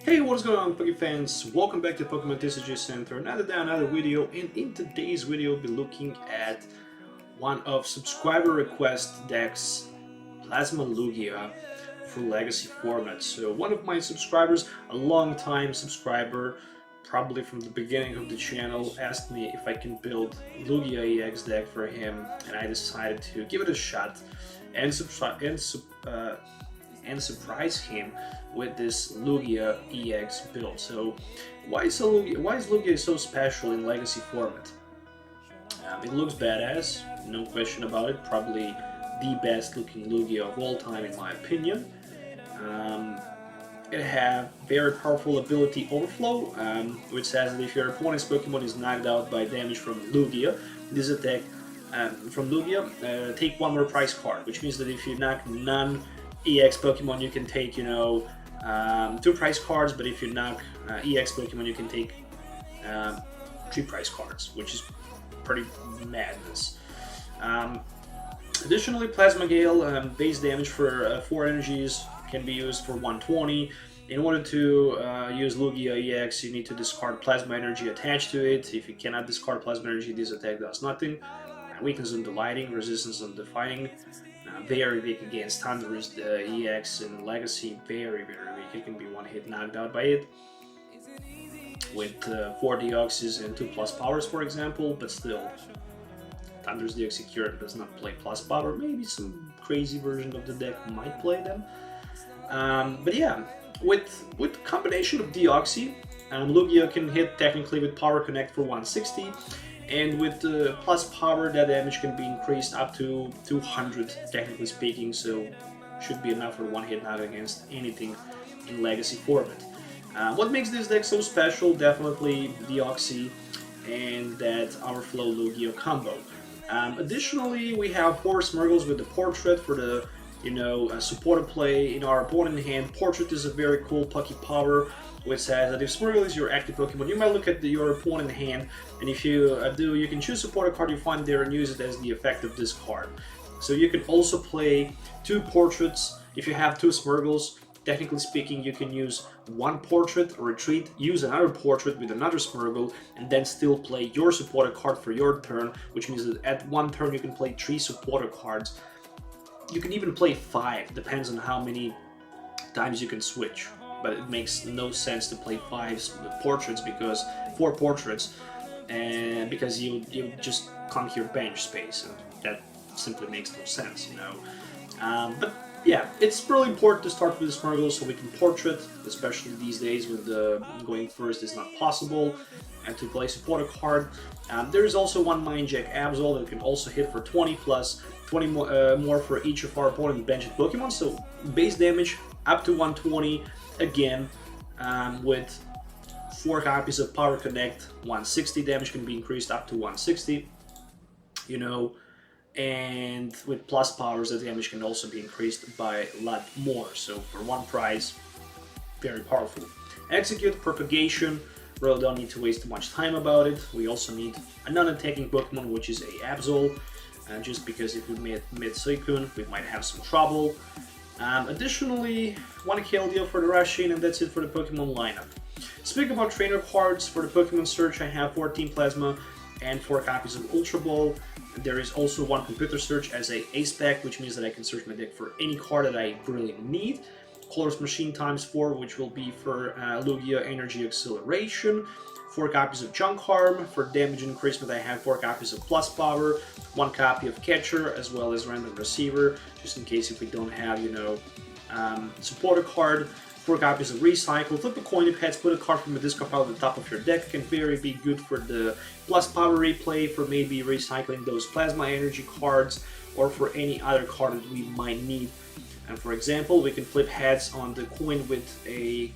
Hey, what's going on, Poké fans? Welcome back to Pokemon TCG Center. Another day, another video, and in today's video, we'll be looking at one of subscriber request decks, Plasma Lugia, for Legacy format. So one of my subscribers, a long time subscriber, probably from the beginning of the channel, asked me if I can build Lugia-EX deck for him, and I decided to give it a shot and surprise him with this Lugia-EX build. So why is Lugia so special in Legacy format? It looks badass, no question about it. Probably the best looking Lugia of all time in my opinion. It has very powerful ability Overflow, which says that if your opponent's Pokemon is knocked out by damage from Lugia, this attack from Lugia, take one more prize card, which means that if you knock non-EX Pokemon, you can take, 2 prize cards, but if you knock EX Pokemon, you can take 3 prize cards, which is pretty madness. Additionally, Plasma Gale, base damage for 4 energies, can be used for 120. In order to use Lugia-EX, you need to discard Plasma Energy attached to it. If you cannot discard Plasma Energy, this attack does nothing. Weakness on the Lighting, resistance on the Fighting. Very weak against Thundurus. The EX in Legacy, very weak. It can be one hit knocked out by it. With 4 Deoxys and 2 PlusPowers, for example, but still, Thundurus the Exeggcute does not play PlusPower. Maybe some crazy version of the deck might play them. But yeah, with combination of Deoxys, Lugia can hit technically with Power Connect for 160. And with the PlusPower, that damage can be increased up to 200, technically speaking, so should be enough for one hit knock against anything in Legacy format. What makes this deck so special? Definitely Deoxys and that Overflow Lugia combo. Additionally, we have 4 Smeargles with the Portrait for the supported play in our opponent hand. Portrait is a very cool Poké power, which says that if Smeargle is your active Pokemon, you might look at your opponent hand, and if you do, you can choose a supported card you find there and use it as the effect of this card. So you can also play 2 Portraits. If you have 2 Smeargles, technically speaking, you can use 1 Portrait, retreat, use another Portrait with another Smeargle, and then still play your supported card for your turn, which means that at one turn you can play 3 supported cards. You can even play 5, depends on how many times you can switch. But it makes no sense to play 5 portraits, because 4 portraits, and because you just clunk your bench space, and that simply makes no sense, But yeah, it's really important to start with the Smeargle so we can portrait, especially these days when the going first is not possible, and to play support a card. There is also one Mind Jack Absol that can also hit for 20 plus 20 more for each of our opponent benched Pokemon, so base damage up to 120. Again, with 4 copies of Power Connect, 160 damage can be increased up to 160, and with PlusPowers, the damage can also be increased by a lot more. So for 1 prize, very powerful. Execute Propagation, really don't need to waste too much time about it. We also need a non-attacking Pokemon, which is a Absol, just because if we mid Suicune, we might have some trouble. Additionally, 1 Keldeo for the rushing, and that's it for the Pokemon lineup. Speaking about trainer cards, for the Pokemon Search, I have 14 Plasma and 4 copies of Ultra Ball. There is also 1 Computer Search as a ace pack, which means that I can search my deck for any card that I really need. Colorless Machine ×4, which will be for Lugia Energy Acceleration. 4 copies of Junk Harm. For damage increasement, I have 4 copies of PlusPower, 1 copy of Catcher, as well as Random Receiver, just in case if we don't have, supporter card. 4 copies of Recycle. Flip a coin if heads, put a card from a discard pile at the top of your deck. Can very be good for the PlusPower replay, for maybe recycling those Plasma Energy cards, or for any other card that we might need. And for example, we can flip heads on the coin with a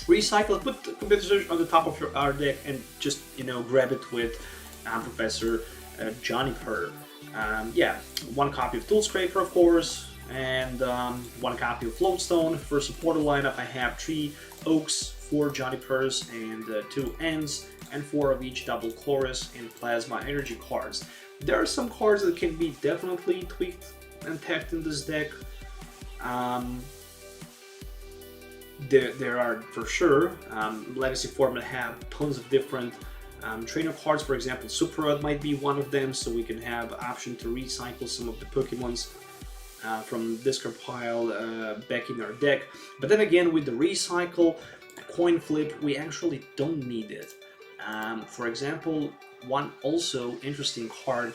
Recycle, put the Computer Search on the top of our deck, and just, grab it with Professor Juniper. Yeah, 1 copy of Tool Scrapper, of course, and 1 copy of Float Stone. For supporter lineup, I have 3 Oaks, 4 Junipers, and 2 Ends, and 4 of each double Colress and Plasma Energy cards. There are some cards that can be definitely tweaked and tacked in this deck. There are for sure. Legacy format have tons of different trainer cards. For example, Super Rod might be one of them, so we can have option to recycle some of the Pokemons from discard pile back in our deck. But then again, with the recycle coin flip, we actually don't need it. For example, one also interesting card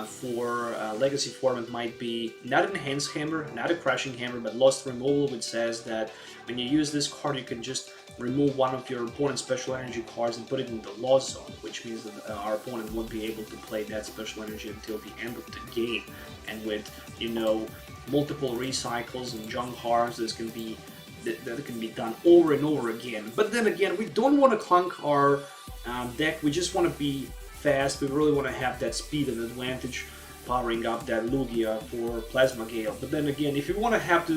for Legacy format might be not an Enhanced Hammer, not a Crushing Hammer, but Lost Removal, which says that when you use this card, you can just remove one of your opponent's special energy cards and put it in the lost zone, which means that our opponent won't be able to play that special energy until the end of the game. And with, you know, multiple recycles and junk cards, this can be that can be done over and over again. But then again, we don't want to clunk our deck. We just want to be fast. We really want to have that speed and advantage, powering up that Lugia for Plasma Gale. But then again, if you want to have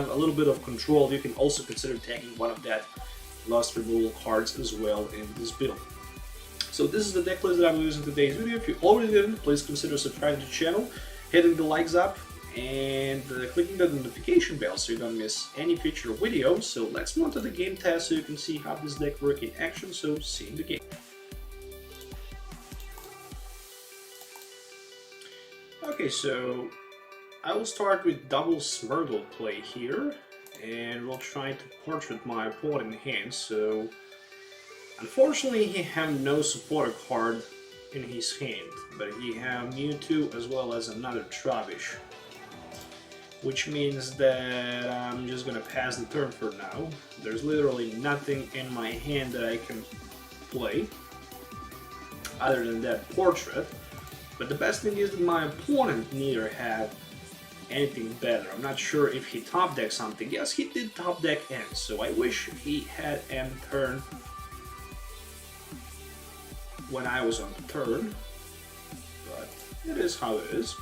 a little bit of control, you can also consider taking one of that Lost Removal cards as well in this build. So this is the deck list that I'm using in today's video. If you already didn't, please consider subscribing to the channel, hitting the likes up, and clicking the notification bell so you don't miss any future videos. So let's move on to the game test so you can see how this deck works in action. So see you in the game. Okay, so I will start with double Smeargle play here, and we'll try to portrait my opponent in hand. So unfortunately he have no supporter card in his hand, but he have Mewtwo as well as another Trubbish, which means that I'm just gonna pass the turn for now. There's literally nothing in my hand that I can play other than that portrait. But the best thing is that my opponent neither had anything better. I'm not sure if he top decked something. Yes, he did top deck N, so I wish he had N turn when I was on the turn, but it is how it is.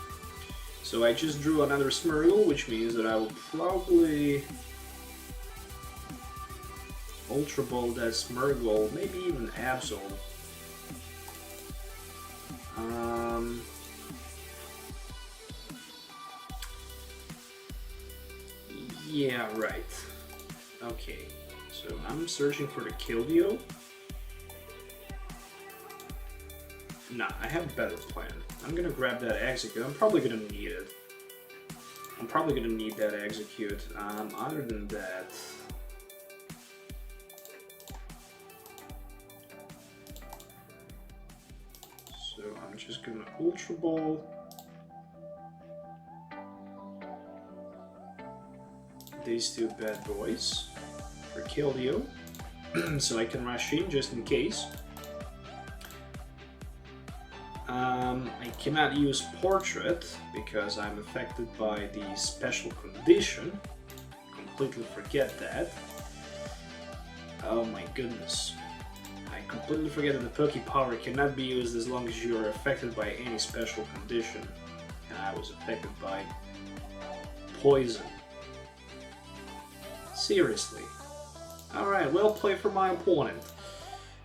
So I just drew another Smeargle, which means that I will probably Ultra Ball that Smeargle, maybe even Absol. Yeah, right. Okay, so I'm searching for the Keldeo. Nah, I have a better plan. I'm gonna grab that Exeggcute. I'm probably gonna need it. I'm probably gonna need that Exeggcute. Other than that, so I'm just gonna Ultra Ball these two bad boys for Keldeo, so I can rush in just in case. I cannot use Portrait because I'm affected by the special condition. Completely forget that. Oh my goodness. I completely forget that the Poké Power cannot be used as long as you are affected by any special condition. And I was affected by Poison. Seriously. Alright, well played for my opponent.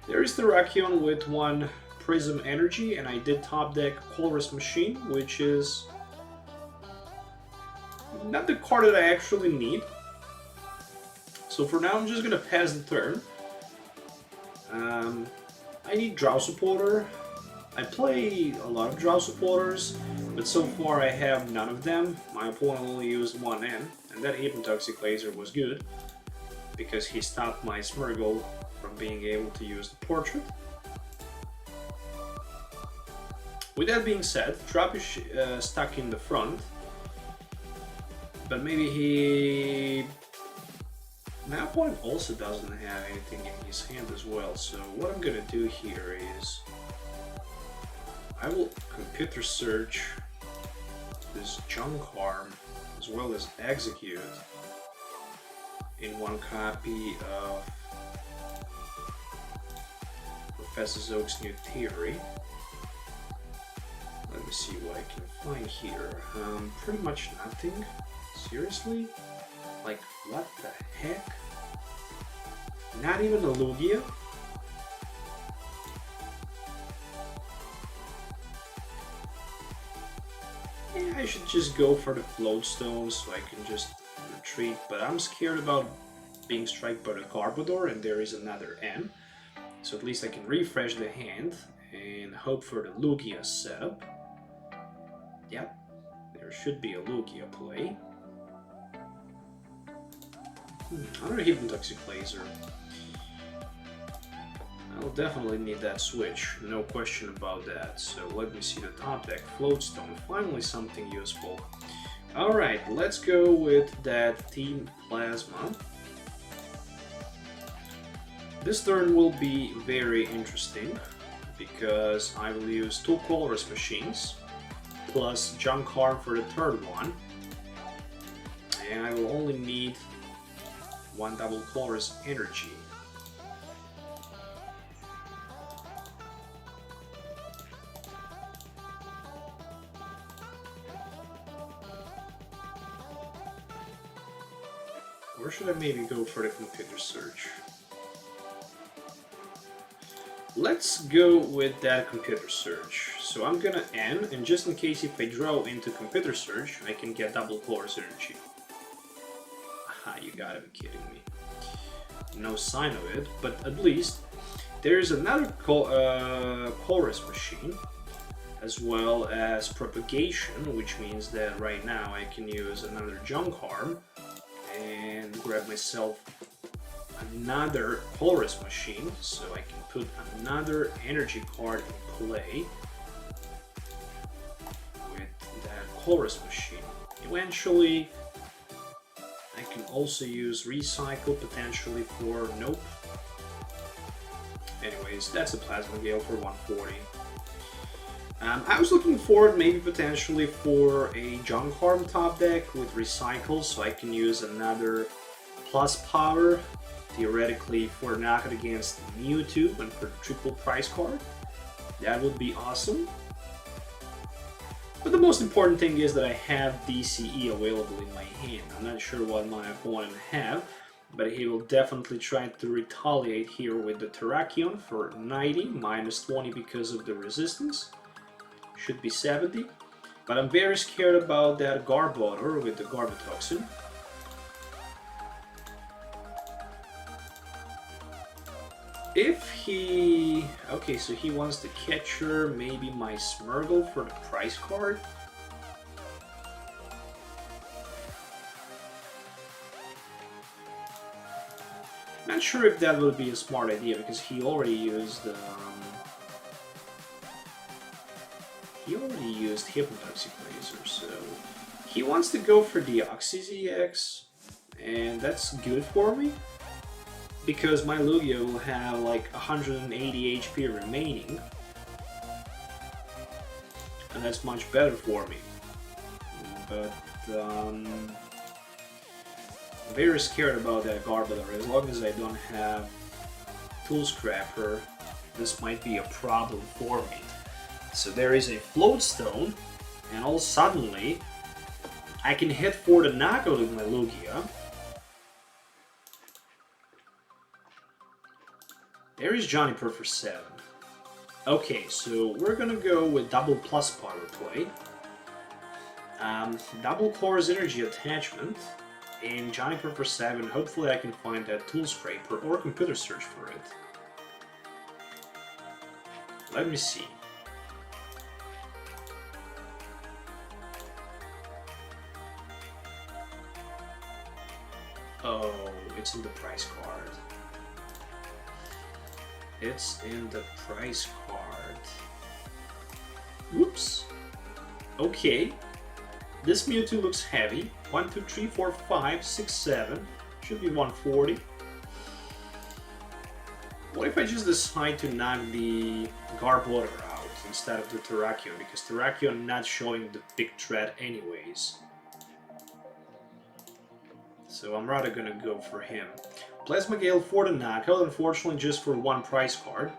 There is the Rakion with one Prism Energy, and I did top deck Colress Machine, which is not the card that I actually need. So for now I'm just gonna pass the turn. I need Draw Supporter. I play a lot of Draw Supporters, but so far I have none of them. My opponent only used one N, and that Hypnotoxic Laser was good because he stopped my Smeargle from being able to use the Portrait. With that being said, Trubbish stuck in the front, but maybe he... My opponent also doesn't have anything in his hand as well, so what I'm gonna do here is I will Computer Search this Junk Arm as well as Exeggcute in one copy of Professor Zook's new theory. Let me see what I can find here. Pretty much nothing. Seriously? Like, what the heck? Not even a Lugia? Yeah, I should just go for the Float Stone so I can just retreat, but I'm scared about being struck by the Garbodor, and there is another N. So at least I can refresh the hand and hope for the Lugia setup. Yep, there should be a Lugia play. Another Hypnotoxic Laser. I'll definitely need that switch, no question about that. So let me see the top deck. Float Stone, finally something useful. Alright, let's go with that Team Plasma. This turn will be very interesting because I will use 2 Colress machines plus Junk Arm for the third one, and I will only need 1 double Colorless energy. Or should I maybe go for the Computer Search? Let's go with that Computer Search. So I'm gonna N, and just in case if I draw into Computer Search, I can get double Colorless energy. Aha, you gotta be kidding me. No sign of it, but at least there's another Colress machine, as well as Propagation, which means that right now I can use another Junk Arm and grab myself another Colress machine, so I can put another energy card in play with that Colress machine. Eventually, I can also use Recycle potentially for nope. Anyways, that's a Plasma Gale for 140. I was looking forward maybe potentially for a Junk Arm top deck with Recycle, so I can use another PlusPower theoretically for knockout against Mewtwo and for triple price card. That would be awesome. But the most important thing is that I have DCE available in my hand. I'm not sure what my opponent have, but he will definitely try to retaliate here with the Terrakion for 90, minus 20 because of the resistance. Should be 70. But I'm very scared about that Garbodor with the Garbotoxin. If he... okay, so he wants the catcher, maybe my Smeargle for the price card. Not sure if that would be a smart idea because he already used Hypnotoxic Laser, so he wants to go for Deoxys-EX, and that's good for me because my Lugia will have like 180 HP remaining, and that's much better for me. But I'm very scared about that Garbodor. As long as I don't have Tool Scrapper, this might be a problem for me. So there is a Float Stone, and all suddenly I can hit for the knockout with my Lugia. There is Juniper for 7. Okay, so we're gonna go with double PlusPower play. Double Colorless energy attachment, and Juniper for 7. Hopefully I can find that Tool Scraper or Computer Search for it. Let me see. Oh, it's in the price card. It's in the price card. Whoops. Okay. This Mewtwo looks heavy. 1, 2, 3, 4, 5, 6, 7. Should be 140. What if I just decide to knock the Garbodor out instead of the Terrakion? Because Terrakion not showing the big threat anyways. So I'm rather gonna go for him. Plasma Gale for the knockout, unfortunately just for 1 price card.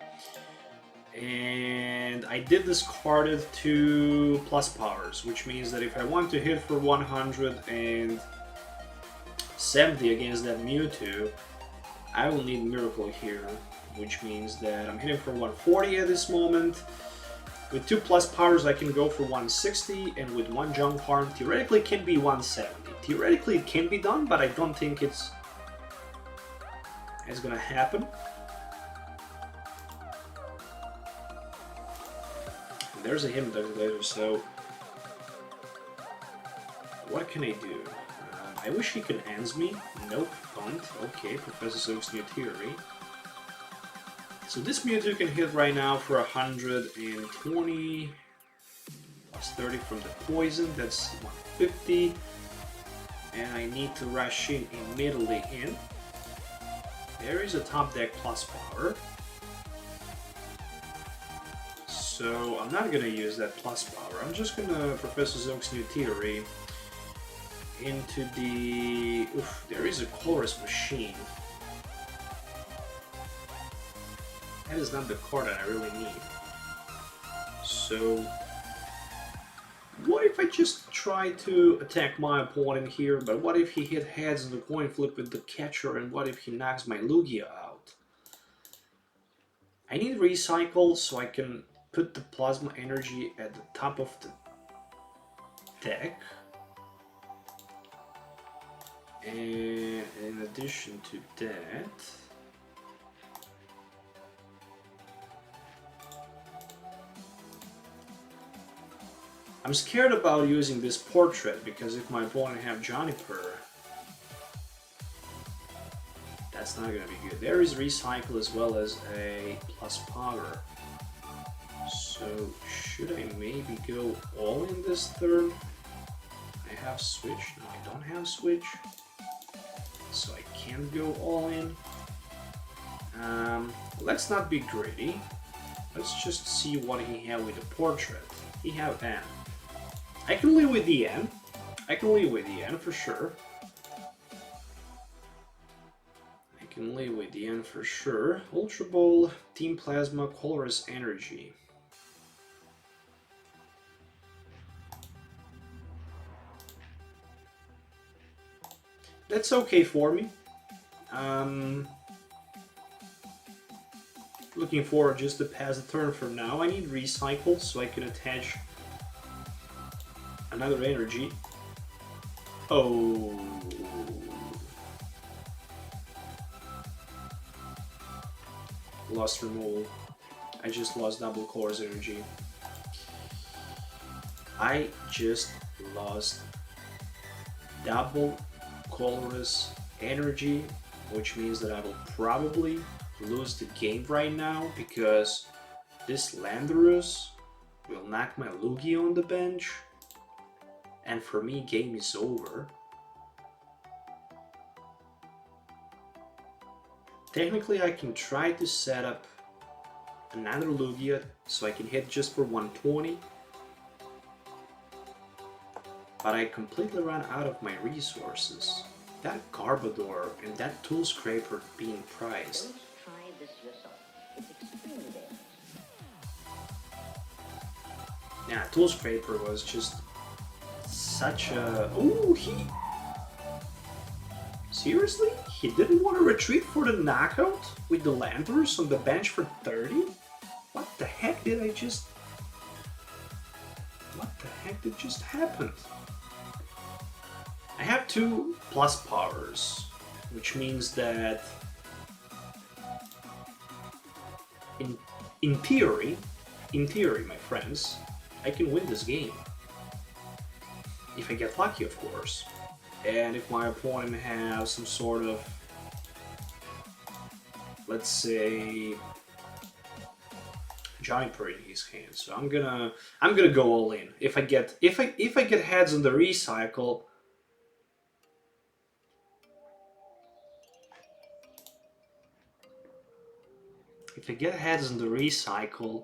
And I did discard it to PlusPowers, which means that if I want to hit for 170 against that Mewtwo, I will need Miracle here, which means that I'm hitting for 140 at this moment. With 2 plus powers I can go for 160, and with 1 junk farm theoretically it can be 170. Theoretically it can be done, but I don't think it's gonna happen. And there's a hypnotizer laser, so what can I do? I wish he could ends me. Nope, don't. Okay, Professor Oak's new theory. So this Mewtwo can hit right now for 120 plus 30 from the poison. That's 150, and I need to rush in immediately in. There is a top deck plus power, so I'm not gonna use that plus power. I'm just gonna Professor Zook's new theory into the... Oof, there is a Colress Machine. That is not the card that I really need. So what if I just try to attack my opponent here, but what if he hit heads in the coin flip with the catcher, and what if he knocks my Lugia out? I need Recycle so I can put the Plasma Energy at the top of the deck. And in addition to that, I'm scared about using this portrait, because if my opponent have Juniper, that's not gonna be good. There is Recycle as well as a plus power. So should I maybe go all in this turn? I have switch. No, I don't have switch. So I can't go all in. Let's not be greedy. Let's just see what he had with the portrait. He have N. I can live with the N. I can live with the N for sure. I can live with the N for sure. Ultra Ball, Team Plasma, Colorless Energy. That's okay for me. Looking forward just to pass the turn for now. I need Recycle so I can attach another energy. Oh. Lost removal. I just lost double Colorless energy. I just lost double Colorless energy, which means that I will probably lose the game right now, because this Landorus will knock my Lugia on the bench, and for me game is over. Technically I can try to set up another Lugia so I can hit just for 120, but I completely ran out of my resources. That Garbodor and that Tool Scraper being priced. Yeah, Tool Scraper was just such a... Ooh, he... Seriously? He didn't want to retreat for the knockout with the Landorus on the bench for 30? What the heck did I just... What the heck did just happen? I have 2 plus powers, which means that in theory, my friends, I can win this game. If I get lucky, of course. And if my opponent has some sort of, let's say, Juniper in his hand. So I'm gonna go all in. If I get heads on the Recycle, if I get heads on the Recycle,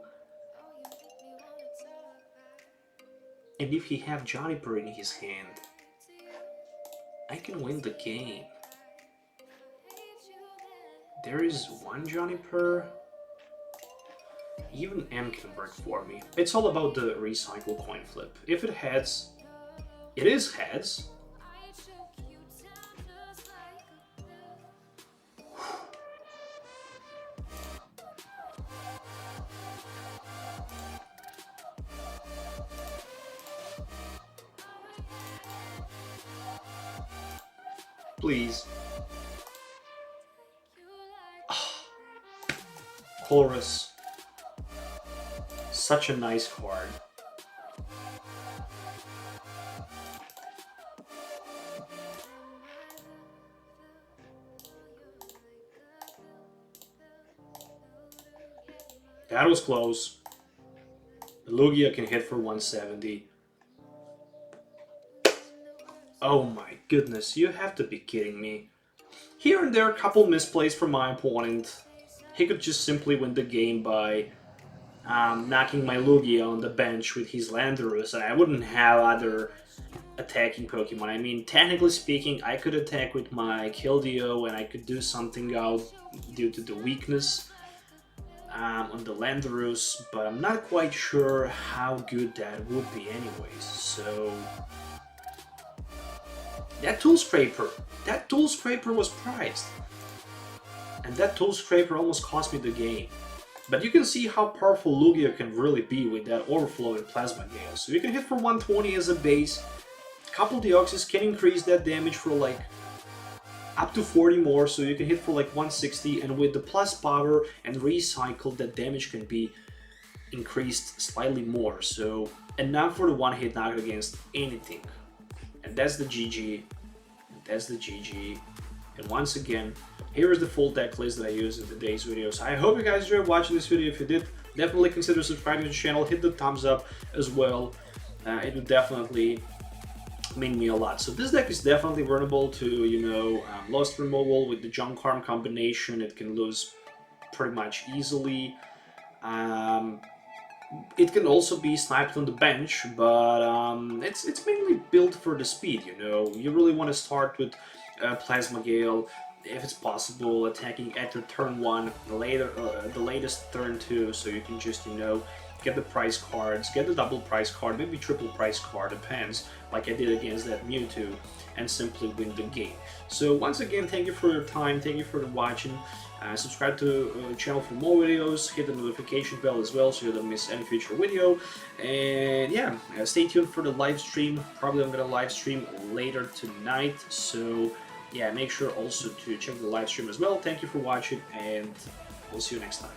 and if he have Juniper in his hand, I can win the game. There is 1 Juniper. Even M can work for me. It's all about the Recycle coin flip. If it heads, it is heads. please. Colress. Such a nice card. That was close. Lugia can hit for 170. Oh my goodness, you have to be kidding me. Here and there, a couple misplays from my opponent. He could just simply win the game by knocking my Lugia on the bench with his Landorus, and I wouldn't have other attacking Pokemon. I mean, technically speaking, I could attack with my Keldeo and I could do something out due to the weakness on the Landorus, but I'm not quite sure how good that would be anyways, so... That Tool Scraper was prized. And that Tool Scraper almost cost me the game. But you can see how powerful Lugia can really be with that Overflow and Plasma Gale. So you can hit for 120 as a base. A couple Deoxys can increase that damage for like up to 40 more, so you can hit for like 160, and with the PlusPower and Recycle, that damage can be increased slightly more, so enough for the one-hit knock against anything. And that's the GG, and that's the GG. And once again, here is the full deck list that I used in today's video. So I hope you guys enjoyed watching this video. If you did, definitely consider subscribing to the channel, hit the thumbs up as well. It would definitely mean me a lot. So this deck is definitely vulnerable to, you know, Lost Removal with the Junk Arm combination. It can lose pretty much easily. It can also be sniped on the bench, but it's mainly built for the speed, you know. You really want to start with Plasma Gale, if it's possible, attacking at your turn 1, the latest turn 2, so you can just, you know, get the prize cards, get the double prize card, maybe triple prize card, depends, like I did against that Mewtwo, and simply win the game. So once again, thank you for your time, thank you for watching. Subscribe to the channel for more videos, hit the notification bell as well so you don't miss any future video. And yeah, stay tuned for the live stream. Probably I'm gonna live stream later tonight, so yeah, make sure also to check the live stream as well. Thank you for watching, and we'll see you next time.